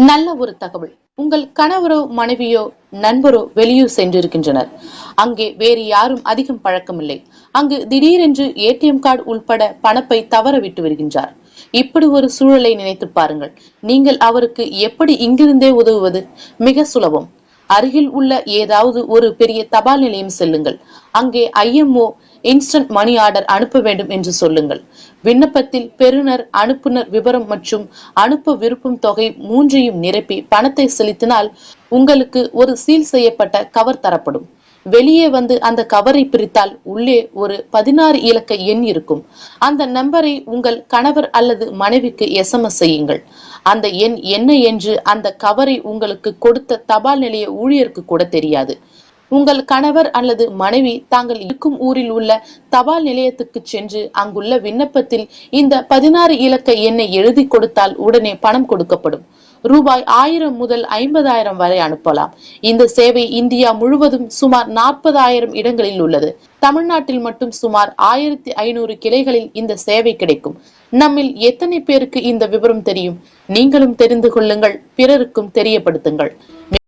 நல்ல ஒரு தகவல். உங்கள் கணவரோ மனைவியோ நண்பரோ வெளியூர் சென்றிருக்கின்றனர். அங்கே வேறு யாரும் அதிகம் பழக்கமில்லை. அங்கு திடீரென்று ஏடிஎம் கார்டு உள்பட பணப்பை தவற விட்டு வருகின்றார். இப்படி ஒரு சூழலை நினைத்து பாருங்கள். நீங்கள் அவருக்கு எப்படி இங்கிருந்தே உதவுவது? மிக சுலபம். அருகில் உள்ள ஏதாவது ஒரு பெரிய தபால் நிலையம் செல்லுங்கள். அங்கே ஐஎம்ஓ இன்ஸ்டன்ட் மணி ஆர்டர் அனுப்ப வேண்டும் என்று சொல்லுங்கள். விண்ணப்பத்தில் பெறுநர், அனுப்புனர் விவரம் மற்றும் அனுப்ப விருப்பும் தொகை மூன்றையும் நிரப்பி பணத்தை செலுத்தினால் உங்களுக்கு ஒரு சீல் செய்யப்பட்ட கவர் தரப்படும். வெளியே வந்து அந்த கவரை பிரித்தால் உள்ளே ஒரு 16 இலக்க எண் இருக்கும். அந்த நம்பரை உங்கள் கணவர் அல்லது மனைவிக்கு எஸ்எம்எஸ் செய்யுங்கள். அந்த எண் என்ன என்று அந்த கவரை உங்களுக்கு கொடுத்த தபால் நிலைய ஊழியருக்கு கூட தெரியாது. உங்கள் கணவர் அல்லது மனைவி தாங்கள் இருக்கும் ஊரில் உள்ள தபால் நிலையத்துக்கு சென்று அங்குள்ள விண்ணப்பத்தில் இந்த 16 இலக்க எண்ணை எழுதி கொடுத்தால் உடனே பணம் கொடுக்கப்படும். ரூபாய் 1000 முதல் 50,000 வரை அனுப்பலாம். இந்த சேவை இந்தியா முழுவதும் சுமார் 40,000 இடங்களில் உள்ளது. தமிழ்நாட்டில் மட்டும் சுமார் 1500 கிளைகளில் இந்த சேவை கிடைக்கும். நம்மில் எத்தனை பேருக்கு இந்த விவரம் தெரியும்? நீங்களும் தெரிந்து கொள்ளுங்கள், பிறருக்கும் தெரியப்படுத்துங்கள்.